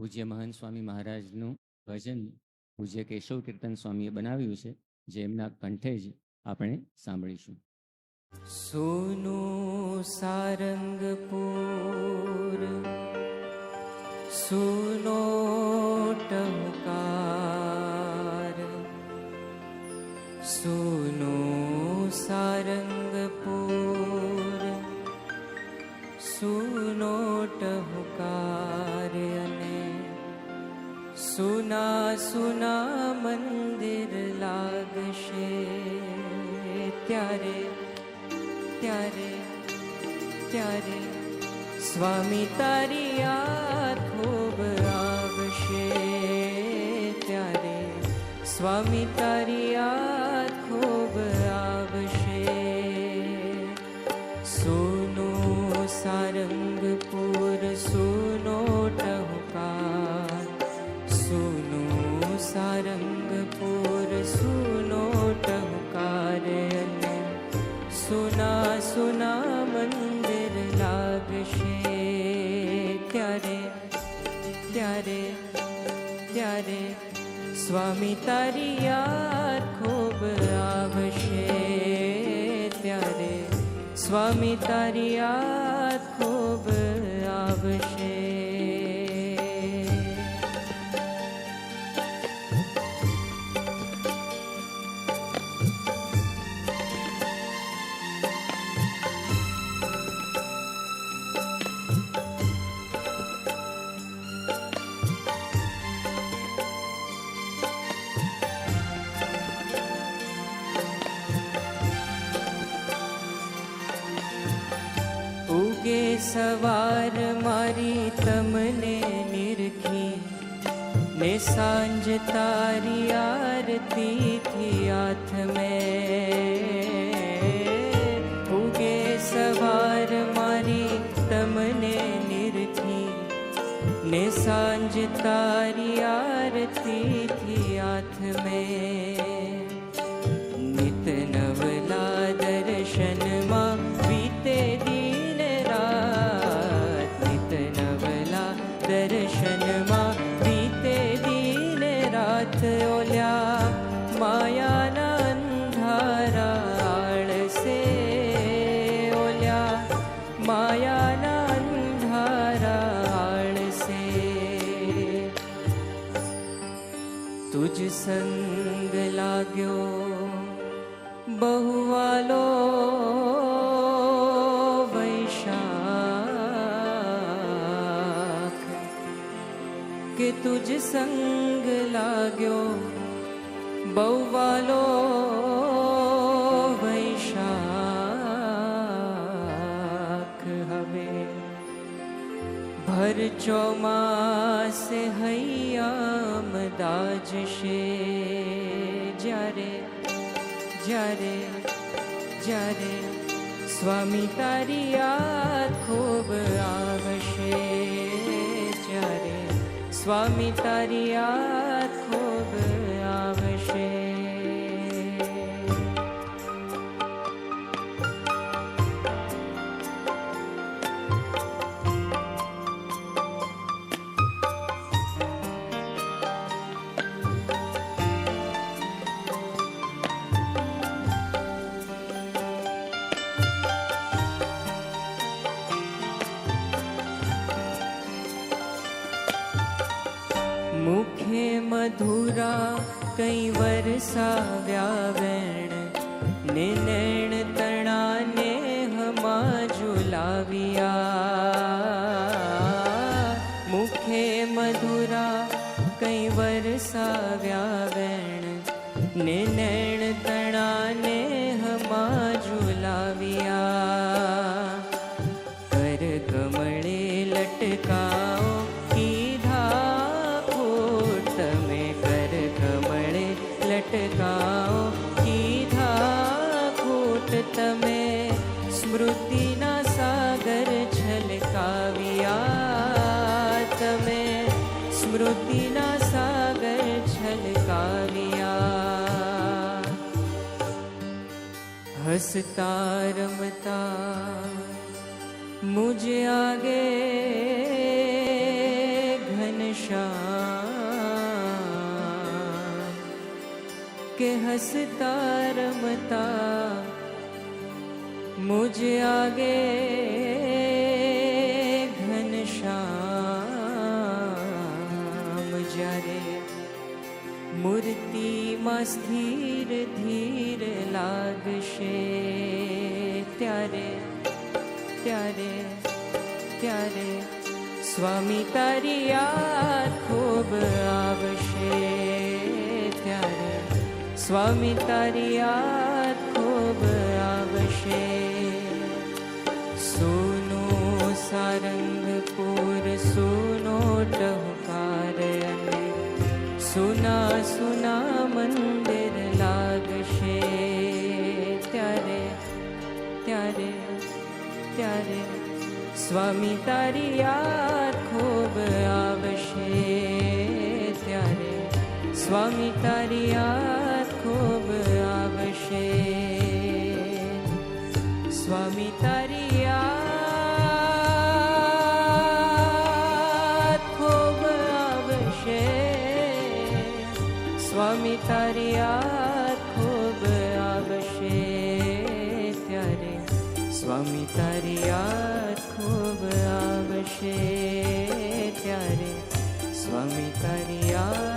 પૂજ્ય મહંત સ્વામી મહારાજનું ભજન પૂજ્ય કેશવ કીર્તન સ્વામીએ બનાવ્યું છે, જે એમના કંઠે જ આપણે સાંભળીશું. સુનું સારંગપુર સુનો ટહુકાર, સુનું સારંગપુર સુનો ટહુકાર, અને સુના સુના મંદિર લાગશે ત્યારે ત્યારે ત્યારે સ્વામી તારી યાદ ખૂબ આવશે, ત્યારે સ્વામી તારી યાદ ખૂબ આવશે. સુનું સારંગપુર સુનો ટહુકાર, સુનું સારંગપુર સુનો ટહુકાર, અને સુના સુના મંદિર લાગશે ત્યારે ત્યારે ત્યારે સ્વામી તારી યાદ ખૂબ આવશે, ત્યારે સ્વામી તારી યાદ ખૂબ આવશે. ઉગે સવાર મારી તમને નિરખી, ને સાંજ તારી આરતીથી હાથ મેં. ઉગે સવાર મારી તમને નિરખી, ને સાંજ તારી આરતીથી હાથ મેં. નિત નવલા દર્શનમાં વીતે દર્શનમાં વીતે દિન રાત, ઓલ્યા માયાના અંધારા આળસે, ઓલ્યા માયાના અંધારા આળસે. તુજ સંગ લાગ્યો બહુવાલો કે તુજ સંગ લાગ્યો બહુવાલો વૈશાખ. હવે ભર ચોમાસે હૈયામ દાજશે, જ્યારે જ્યારે જ્યારે સ્વામી તારી યાદ ખૂબ આવશે, ત્યારે સ્વામી તારી યાદ ખૂબ આવશે. મુખે મધુરા કઈ વરસાવ્યા વેણ, ને નૈણ તણાને હમા ઝુલાવ્યા. મુખે મધુરા કઈ વરસાવ્યા વેણ, ને નૈણ તણાને હમા ઝુલાવ્યા. કર કમળે લટકાઓ લટકાઓ કીધા ખોટ તમે, સ્મૃતિના સાગર છલકાવ્યા તમે, સ્મૃતિના સાગર છલકાવ્યા. હસતા રમતા મુझे आगे घनश्याम ઘનશ્યામ કે હસતા રમતા મુझ આગે ઘનશ્યામ જ્યારે મૂર્તિમાં સ્થિર ધીર લાગશે ત્યારે ત્યારે ત્યારે સ્વામી તારી યાદ ખૂબ આવશે ત્યારે સ્વામી તારી યાદ ખૂબ આવશે સુનો સારંગપુર સુનો ટહુકાર અને સુના સુના મંદિર લાગશે ત્યારે ત્યારે ત્યારે સ્વામી તારી યાદ ખૂબ આવશે ત્યારે સ્વામી તારી યાદ ખૂબ આવશે સ્વામી તારી યાદ ખૂબ આવશે સ્વામી તારી યાદ ખૂબ આવશે ત્યારે સ્વામી તારી યાદ ખૂબ આવશે ત્યારે સ્વામી તારી યાદ